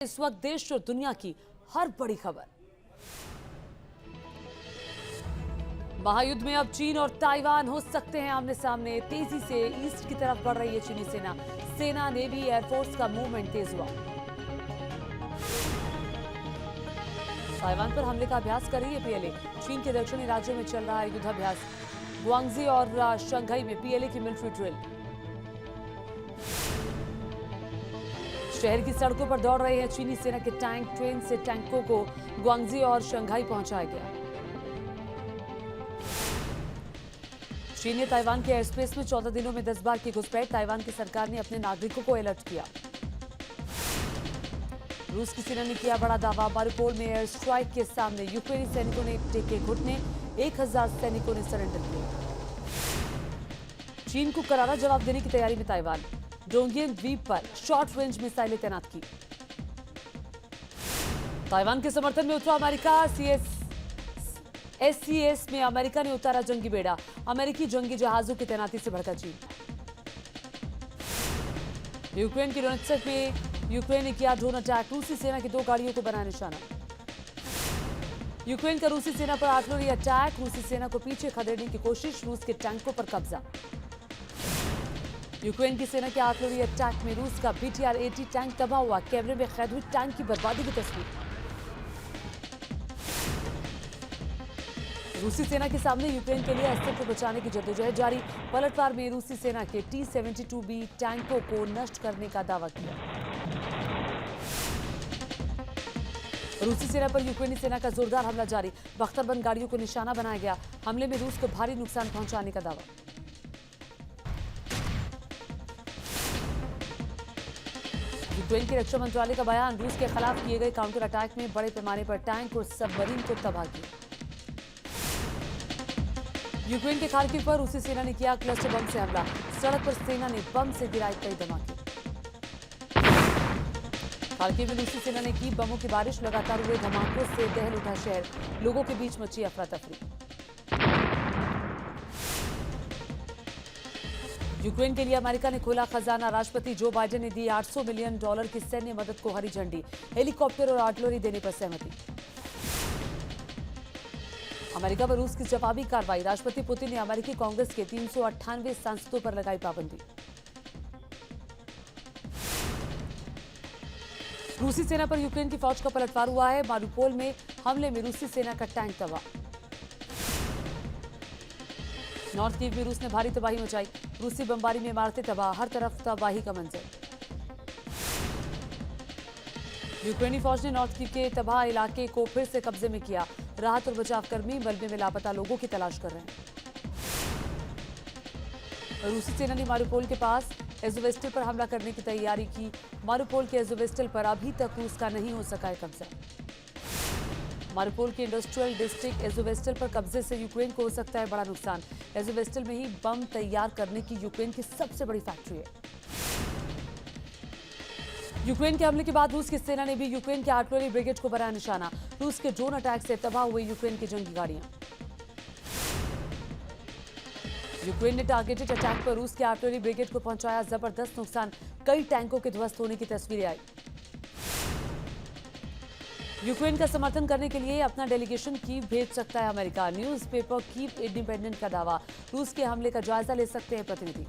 इस वक्त देश और दुनिया की हर बड़ी खबर। महायुद्ध में अब चीन और ताइवान हो सकते हैं आमने सामने। तेजी से ईस्ट की तरफ बढ़ रही है चीनी सेना नेवी एयरफोर्स का मूवमेंट तेज हुआ। ताइवान पर हमले का अभ्यास कर रही है पीएलए। चीन के दक्षिणी राज्यों में चल रहा है युद्धाभ्यास। ग्वांगजी और शंघाई में पीएलए की मिलिट्री ड्रिल। शहर की सड़कों पर दौड़ रहे हैं चीनी सेना के टैंक। ट्रेन से टैंकों को ग्वांगजी और शंघाई पहुंचाया गया। चीन ने ताइवान के एयरस्पेस में 14 दिनों में 10 बार की घुसपैठ। ताइवान की सरकार ने अपने नागरिकों को अलर्ट किया। रूस की सेना ने किया बड़ा दावा। मारिउपोल में एयर स्ट्राइक के सामने यूक्रेनी सैनिकों ने टेके घुटने। 1000 सैनिकों ने सरेंडर किया। चीन को करारा जवाब देने की तैयारी में ताइवान। डोंगियन द्वीप पर शॉर्ट रेंज मिसाइलें तैनात की। ताइवान के समर्थन में उतरा अमेरिका। एससीएस में अमेरिका ने उतारा जंगी बेड़ा। अमेरिकी जंगी जहाजों की तैनाती से भड़का चीन। यूक्रेन के डोनेत्स्क में यूक्रेन ने किया ड्रोन अटैक। रूसी सेना की 2 गाड़ियों को बनाया निशाना। यूक्रेन का रूसी सेना पर आर्टिलरी अटैक। रूसी सेना को पीछे खदेड़ने की कोशिश। रूस के टैंकों पर कब्जा। यूक्रेन की सेना के आर्टिलरी अटैक में रूस का BTR-80 टैंक तबाह हुआ। कैमरे में कैद हुई टैंक की बर्बादी की तस्वीर। रूसी सेना के सामने यूक्रेन के लिए अस्तित्व बचाने की जद्दोजहद जारी। पलटवार में रूसी सेना के T-72B टैंकों को नष्ट करने का दावा किया। रूसी सेना पर यूक्रेनी सेना का जोरदार हमला जारी। बख्तरबंद गाड़ियों को निशाना बनाया गया। हमले में रूस को भारी नुकसान पहुंचाने का दावा। यूक्रेन के रक्षा मंत्रालय का बयान। रूस के खिलाफ किए गए काउंटर अटैक में बड़े पैमाने पर टैंक और सबमरीन को तबाह किया। यूक्रेन के खार्किव पर रूसी सेना ने किया क्लस्टर बम से हमला। सड़क पर सेना ने बम से गिराए कई धमाके। खार्किव में रूसी सेना ने की बमों की बारिश। लगातार हुए धमाकों से दहल उठा शहर। लोगों के बीच मची अफरा तफरी। यूक्रेन के लिए अमेरिका ने खोला खजाना। राष्ट्रपति जो बाइडेन ने दी $800 मिलियन की सैन्य मदद को हरी झंडी। हेलीकॉप्टर और आर्टिलरी देने पर सहमति। अमेरिका पर रूस की जवाबी कार्रवाई। राष्ट्रपति पुतिन ने अमेरिकी कांग्रेस के 398 सांसदों पर लगाई पाबंदी। रूसी सेना पर यूक्रेन की फौज का पलटवार हुआ है। मारिउपोल में हमले में रूसी सेना का टैंक तबाह। नॉर्थ कीव में रूस ने भारी तबाही मचाई। रूसी बमबारी में इमारतें तबाह। हर तरफ तबाही का मंजर। यूक्रेनी फौज ने नॉर्थ कीव के तबाह इलाके को फिर से कब्जे में किया। राहत और बचाव कर्मी मलबे में लापता लोगों की तलाश कर रहे हैं। रूसी सेना ने मारिउपोल के पास एज़ोवेस्टल पर हमला करने की तैयारी की। मारिउपोल के एज़ोवेस्टल पर अभी तक रूस का नहीं हो सका है कब्जा। मारिउपोल के इंडस्ट्रियल डिस्ट्रिक्ट एज़ोवेस्टल पर कब्जे से यूक्रेन को हो सकता है बड़ा नुकसान। एज़ोवेस्टल में ही बम तैयार करने की यूक्रेन की सबसे बड़ी फैक्ट्री है। यूक्रेन के हमले के बाद रूस की सेना ने भी यूक्रेन के आर्टिलरी ब्रिगेड को बनाया निशाना। रूस के ड्रोन अटैक से तबाह हुई यूक्रेन की जंगी गाड़ियां। यूक्रेन ने टारगेटेड अटैक पर रूस के आर्टिलरी ब्रिगेड को पहुंचाया जबरदस्त नुकसान। कई टैंकों के ध्वस्त होने की तस्वीरें आई। यूक्रेन का समर्थन करने के लिए अपना डेलीगेशन कीव भेज सकता है अमेरिका। न्यूज़पेपर कीव इंडिपेंडेंट का दावा। रूस के हमले का जायजा ले सकते हैं प्रतिनिधि।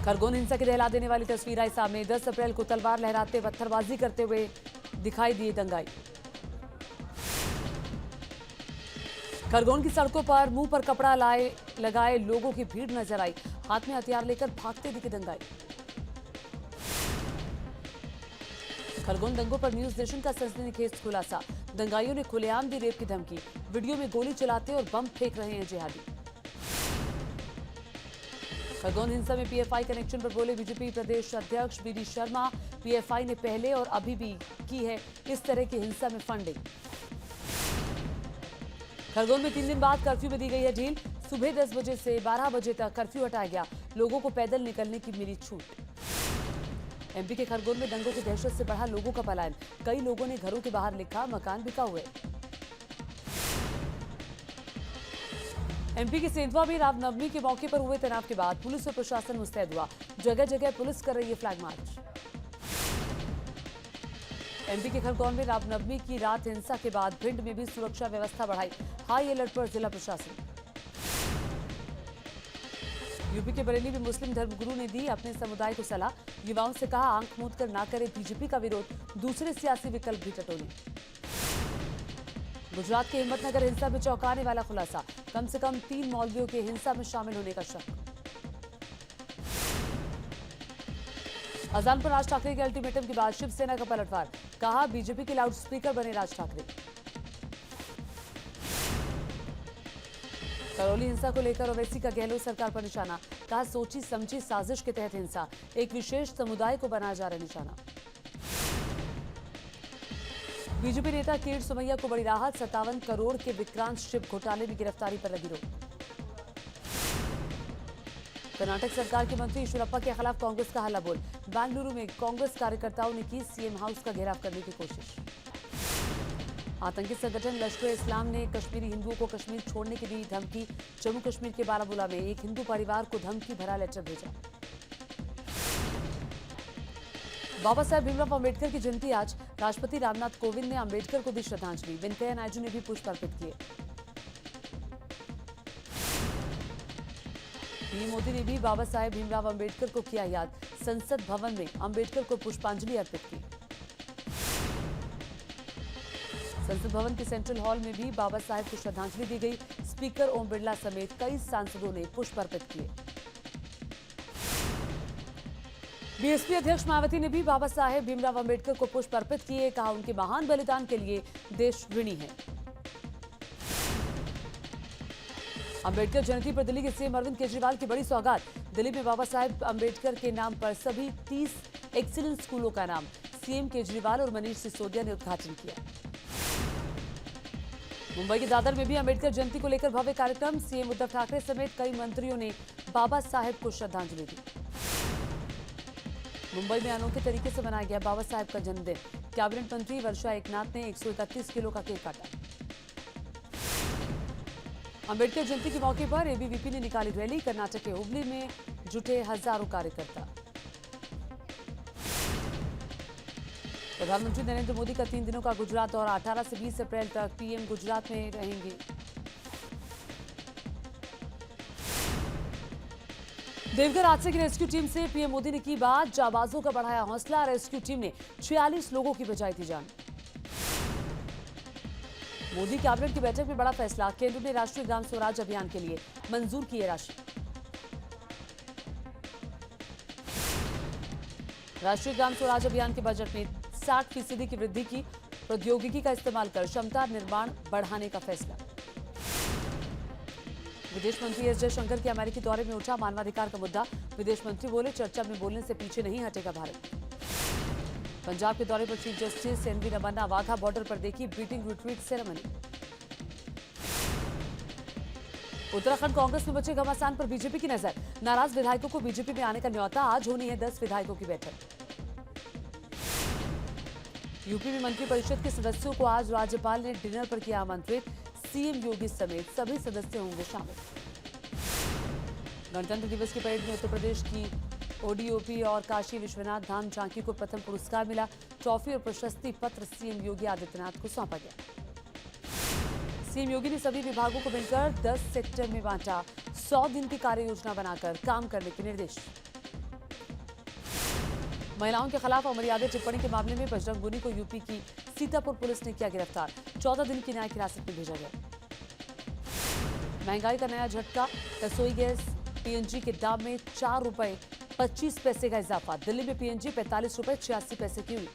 खरगोन हिंसा की दहला देने वाली तस्वीर आई सामने। 10 अप्रैल को तलवार लहराते पत्थरबाजी करते हुए दिखाई दिए दंगाई। खरगोन की सड़कों पर मुंह पर कपड़ा लगाए लोगों की भीड़ नजर आई। हाथ में हथियार लेकर भागते दिखे दंगाई। खरगोन दंगों पर न्यूज नेशन का सनसनीखेज खुलासा। दंगाइयों ने खुलेआम दी रेप की धमकी। वीडियो में गोली चलाते और बम फेंक रहे हैं जिहादी। खरगोन हिंसा में पीएफआई कनेक्शन पर बोले बीजेपी प्रदेश अध्यक्ष BD शर्मा। पीएफआई ने पहले और अभी भी की है इस तरह की हिंसा में फंडिंग। खरगोन में 3 दिन बाद कर्फ्यू में दी गई है ढील। सुबह 10 बजे से 12 बजे तक कर्फ्यू हटाया गया। लोगों को पैदल निकलने की मिली छूट। एमपी के खरगोन में दंगों की दहशत से बढ़ा लोगों का पलायन। कई लोगों ने घरों के बाहर लिखा मकान बिका हुए। एमपी के सेंधवा में रामनवमी के मौके पर हुए तनाव के बाद पुलिस और प्रशासन मुस्तैद हुआ। जगह जगह पुलिस कर रही है फ्लैग मार्च। एमपी के खरगोन में रामनवमी की रात हिंसा के बाद भिंड में भी सुरक्षा व्यवस्था बढ़ाई, हाई अलर्ट पर जिला प्रशासन। यूपी के बरेली में मुस्लिम धर्मगुरु ने दी अपने समुदाय को सलाह, युवाओं से कहा आंख मूंद कर ना करे बीजेपी का विरोध, दूसरे सियासी विकल्प भी टटोले। गुजरात के हिम्मतनगर हिंसा में चौंकाने वाला खुलासा, कम से कम 3 मौलवियों के हिंसा में शामिल होने का शक। अजान पर राज ठाकरे के अल्टीमेटम के बाद शिवसेना का पलटवार, कहा बीजेपी के लाउडस्पीकर बने राज ठाकरे। करौली हिंसा को लेकर ओवैसी का गहलोत सरकार पर निशाना, कहा सोची समझी साजिश के तहत हिंसा, एक विशेष समुदाय को बनाया जा रहा निशाना। बीजेपी नेता कीर्त सुमैया को बड़ी राहत, 57 करोड़ के विक्रांत शिप घोटाले में गिरफ्तारी पर लगी रोक। कर्नाटक सरकार के मंत्री ईश्वरप्पा के खिलाफ कांग्रेस का हल्ला बोल, बेंगलुरु में कांग्रेस कार्यकर्ताओं ने की सीएम हाउस का घेराव करने की कोशिश। आतंकी संगठन लश्कर-ए-इस्लाम ने कश्मीरी हिंदुओं को कश्मीर छोड़ने की दी धमकी, जम्मू कश्मीर के बारामूला में एक हिंदू परिवार को धमकी भरा लेटर भेजा। बाबा साहेब भीमराव अंबेडकर की जयंती आज, राष्ट्रपति रामनाथ कोविंद ने अंबेडकर को दी श्रद्धांजलि, वेंकैया नायडू ने भी पुष्प अर्पित किए। पीएम मोदी ने भी बाबा साहेब भीमराव अंबेडकर को किया याद, संसद भवन में अंबेडकर को पुष्पांजलि अर्पित की। संसद भवन के सेंट्रल हॉल में भी बाबा साहेब को श्रद्धांजलि दी गई, स्पीकर ओम बिरला समेत कई सांसदों ने पुष्प अर्पित किए। बीएसपी अध्यक्ष मायावती ने भी बाबा साहेब भीमराव अंबेडकर को पुष्प अर्पित किए, कहा उनके महान बलिदान के लिए देश ऋणी है। अंबेडकर जयंती पर दिल्ली के सीएम अरविंद केजरीवाल की बड़ी सौगात, दिल्ली में बाबा साहेब अंबेडकर के नाम पर सभी 30 एक्सीलेंस स्कूलों का नाम, सीएम केजरीवाल और मनीष सिसोदिया ने उद्घाटन किया। मुंबई के दादर में भी अंबेडकर जयंती को लेकर भव्य कार्यक्रम, सीएम उद्धव ठाकरे समेत कई मंत्रियों ने बाबा साहेब को श्रद्धांजलि दी। मुंबई में अनोखे तरीके से मनाया गया बाबा साहेब का जन्मदिन, कैबिनेट मंत्री वर्षा एकनाथ ने 131 किलो का केक काटा। अंबेडकर जयंती के मौके पर एबीवीपी ने निकाली रैली, कर्नाटक के हुबली में जुटे हजारों कार्यकर्ता। प्रधानमंत्री नरेंद्र मोदी का 3 दिनों का गुजरात दौरा, 18 से 20 अप्रैल तक पीएम गुजरात में रहेंगे। देवघर हादसे की रेस्क्यू टीम से पीएम मोदी ने की बात, जाबाजों का बढ़ाया हौसला, रेस्क्यू टीम ने 46 लोगों की बचाई थी जान। मोदी कैबिनेट की बैठक में बड़ा फैसला, केंद्र ने राष्ट्रीय ग्राम स्वराज अभियान के लिए मंजूर की है राशि। राष्ट्रीय ग्राम स्वराज अभियान के बजट में 60% की वृद्धि की, प्रौद्योगिकी का इस्तेमाल कर क्षमता निर्माण बढ़ाने का फैसला। विदेश मंत्री एस जयशंकर के अमेरिकी दौरे में उठा मानवाधिकार का मुद्दा, विदेश मंत्री बोले चर्चा में बोलने से पीछे नहीं हटेगा भारत। पंजाब के दौरे पर chief justice NV Ramana Wagah border पर देखी beating retreat ceremony. Uttarakhand Congress में बचे घमासान पर बीजेपी की नजर, नाराज विधायकों को बीजेपी में आने का न्योता, आज होनी है 10 विधायकों की बैठक। यूपी में मंत्रिपरिषद के सदस्यों को आज राज्यपाल ने डिनर पर किया आमंत्रित, सीएम योगी समेत सभी सदस्य होंगे शामिल। गणतंत्र दिवस की परेड में उत्तर प्रदेश की ओडीओपी और काशी विश्वनाथ धाम झांकी को प्रथम पुरस्कार मिला, ट्रॉफी और प्रशस्ति पत्र सीएम योगी आदित्यनाथ को सौंपा गया। सीएम योगी ने सभी विभागों को मिलकर 10 सेक्टर में बांटा, 100 दिन की कार्य योजना बनाकर काम करने के निर्देश। महिलाओं के खिलाफ अमर्यादित टिप्पणी के मामले में बजरंग गुनी को यूपी की सीतापुर पुलिस ने किया गिरफ्तार, 14 दिन की न्यायिक हिरासत में भेजा गया। महंगाई का नया झटका, रसोई गैस पीएनजी के दाम में 4 रुपए 25 पैसे का इजाफा, दिल्ली में पीएनजी 45 रुपए 86 पैसे की हुई।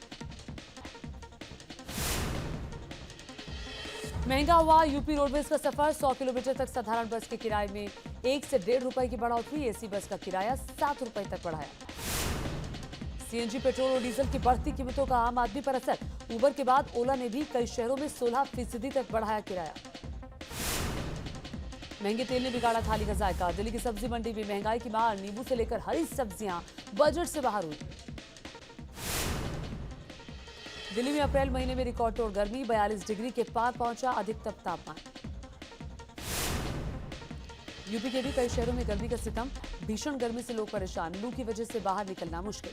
महंगा हुआ यूपी रोडवेज का सफर, 100 किलोमीटर तक साधारण बस के किराए में 1 से 1.5 रुपए की बढ़ोतरी, एसी बस का किराया 7 रुपए तक बढ़ाया। सीएनजी, पेट्रोल और डीजल की बढ़ती कीमतों का आम आदमी पर असर, उबर के बाद ओला ने भी कई शहरों में 16% तक बढ़ाया किराया। महंगे तेल ने बिगाड़ा थाली का जायका, दिल्ली की सब्जी मंडी में महंगाई की मार, नींबू से लेकर हरी सब्जियां बजट से बाहर हुई। दिल्ली में अप्रैल महीने में रिकॉर्ड तोड़ गर्मी, 42 डिग्री के पार पहुंचा अधिकतम तापमान। यूपी के भी कई शहरों में गर्मी का सितम, भीषण गर्मी से लोग परेशान, लू की वजह से बाहर निकलना मुश्किल।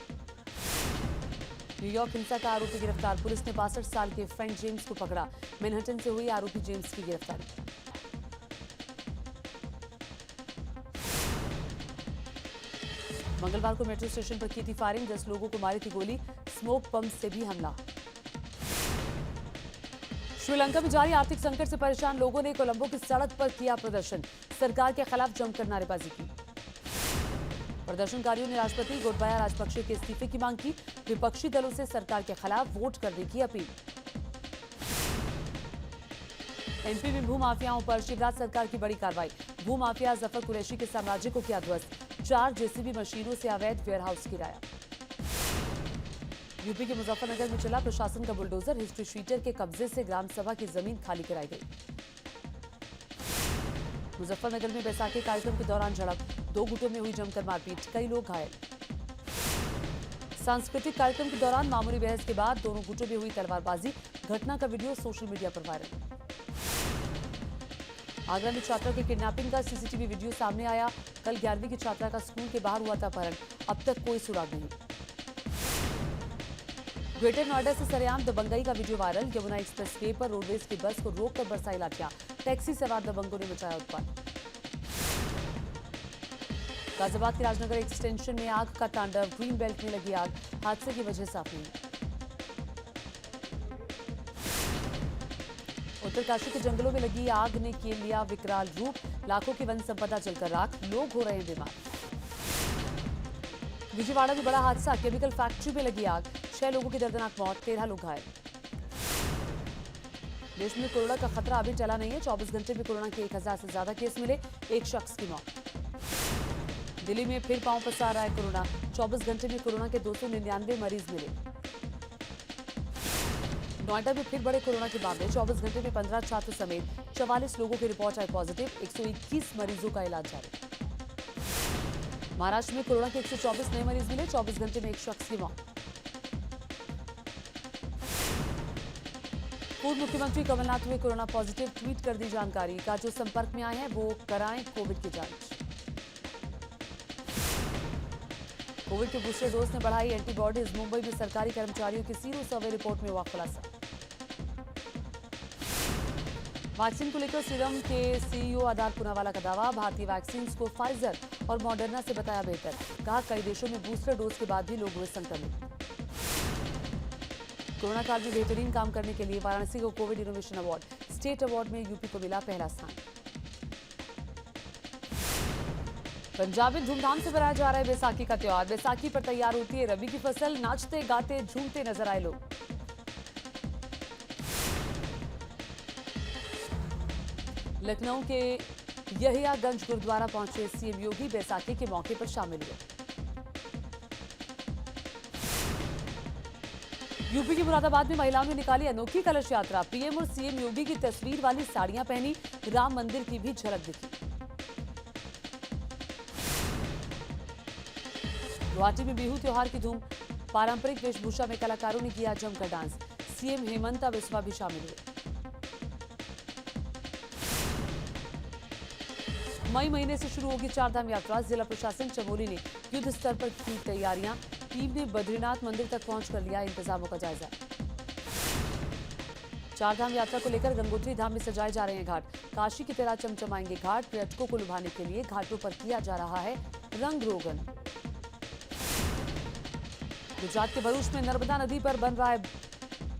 न्यूयॉर्क हिंसा का आरोपी गिरफ्तार, पुलिस ने 62 साल के फ्रैंक जेम्स को पकड़ा। मैनहट्टन से हुई आरोपी जेम्स की गिरफ्तारी। मंगलवार को मेट्रो स्टेशन पर की थी फायरिंग, 10 लोगों को मारी थी गोली, स्मोक बम से भी हमला। श्रीलंका में जारी आर्थिक संकट से परेशान लोगों ने कोलंबो की सड़क पर किया प्रदर्शन, सरकार के खिलाफ जमकर नारेबाजी की। प्रदर्शनकारियों ने राष्ट्रपति गोटबाया राजपक्षे के इस्तीफे की मांग की, विपक्षी दलों से सरकार के खिलाफ वोट करने की अपील। एमपी में भूमाफियाओं पर शिवराज सरकार की बड़ी कार्रवाई, भूमाफिया जफर कुरैशी के साम्राज्य को किया ध्वस्त, 4 जेसीबी मशीनों से अवैध वेयरहाउस गिराया। यूपी के मुजफ्फरनगर में चला प्रशासन का बुलडोजर, हिस्ट्री शीटर के कब्जे से ग्राम सभा की जमीन खाली कराई गई। मुजफ्फरनगर में बैसाखी कार्यक्रम के दौरान झड़प, 2 गुटों में हुई जमकर मारपीट, कई लोग घायल। सांस्कृतिक कार्यक्रम के दौरान मामूली बहस के बाद दोनों गुटों में हुई तलवारबाजी, घटना का वीडियो सोशल मीडिया पर वायरल। आगरा में छात्रा की किडनैपिंग का सीसीटीवी वीडियो सामने आया, कल 11वीं की छात्रा का स्कूल के बाहर हुआ था अपहरण, अब तक कोई सुराग नहीं। ग्रेटर नोएडा से सरेआम दबंगई का वीडियो वायरल, यमुना एक्सप्रेसवे पर रोडवेज की बस को रोककर बरसाई लाठियां, टैक्सी सवार दबंगों ने मचाया उत्पात। गाजियाबाद के राजनगर एक्सटेंशन में आग का तांडव, ग्रीन बेल्ट में लगी आग, हादसे की वजह साफ नहीं। उत्तरकाशी के जंगलों में लगी आग ने लिया विकराल रूप, लाखों की वन संपदा जलकर राख, लोग हो रहे हैं बीमार। विजयवाड़ा में बड़ा हादसा, केमिकल फैक्ट्री में लगी आग, 6 लोगों की दर्दनाक मौत, 13 लोग घायल। देश में कोरोना का खतरा अभी टला नहीं है, 24 घंटे में कोरोना के 1000 से ज्यादा केस मिले, 1 शख्स की मौत। दिल्ली में फिर पांव पसार रहा है कोरोना, 24 घंटे में कोरोना के 299 मरीज मिले। नोएडा में फिर बड़े कोरोना के मामले, 24 घंटे में 15 छात्र समेत 44 लोगों की रिपोर्ट आई पॉजिटिव, 121 मरीजों का इलाज जारी। महाराष्ट्र में कोरोना के 124 नए मरीज मिले, 24 घंटे में 1 शख्स की मौत। पूर्व मुख्यमंत्री कमलनाथ हुए कोरोना पॉजिटिव, ट्वीट कर दी जानकारी, कहा जो संपर्क में आए हैं वो कराएं कोविड की जांच। कोविड के बूस्टर डोज ने बढ़ाई एंटीबॉडीज, मुंबई में सरकारी कर्मचारियों की सीरो सर्वे रिपोर्ट में हुआ खुलासा। वैक्सीन को लेकर सीरम के सीईओ आधार पूनावाला का दावा, भारतीय वैक्सीन को फाइजर और मॉडर्ना से बताया बेहतर, कहा कई देशों में बूस्टर डोज के बाद भी लोग हुए संक्रमित। कोरोना काल में बेहतरीन काम करने के लिए वाराणसी को Covid innovation award, state award में यूपी को मिला पहला स्थान। पंजाब में धूमधाम से मनाया जा रहा है बैसाखी का त्योहार, बैसाखी पर तैयार होती है रबी की फसल, नाचते गाते झूमते नजर आए लोग। लखनऊ के यहियागंज गुरुद्वारा पहुंचे सीएम योगी, बैसाखी के मौके पर शामिल हुए। यूपी के मुरादाबाद में महिलाओं ने निकाली अनोखी कलश यात्रा, पीएम और सीएम योगी की तस्वीर वाली साड़ियां पहनी, राम मंदिर की भी झलक दिखी। गुवाहाटी में बिहू त्योहार की धूम, पारंपरिक वेशभूषा में कलाकारों ने किया जमकर डांस, सीएम हेमंता बिस्वा भी शामिल हुए। मई महीने से शुरू होगी 4 धाम यात्रा, जिला प्रशासन चमोली ने युद्ध स्तर पर की तैयारियां, टीम ने बद्रीनाथ मंदिर तक पहुंचकर लिया इंतजामों का जायजा। 4 धाम यात्रा को लेकर गंगोत्री धाम में सजाए जा रहे हैं घाट, काशी की तरह चमचमाएंगे घाट, पर्यटकों को लुभाने के लिए घाटों पर किया जा रहा है रंग रोगन। गुजरात के भरूच में नर्मदा नदी पर बन रहा है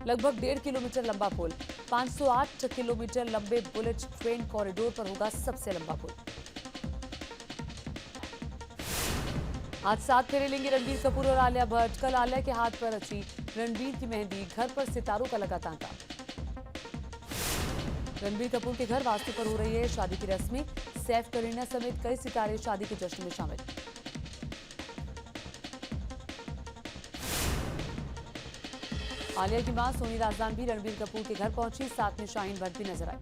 लगभग 1.5 किलोमीटर लंबा पुल, 508 किलोमीटर लंबे बुलेट ट्रेन कॉरिडोर पर होगा सबसे लंबा पुल। आज 7 फेरे लेंगे रणबीर कपूर और आलिया भट्ट, कल आलिया के हाथ पर रची रणबीर की मेहंदी, घर पर सितारों का लगा तांता। रणबीर कपूर के घर वास्तु पर हो रही है शादी की रस्में, सैफ करीना समेत कई सितारे शादी के जश्न में शामिल। आलिया की मां सोनी राजदान भी रणबीर कपूर के घर पहुंची, साथ में शाहीन भट्ट भी नजर आए।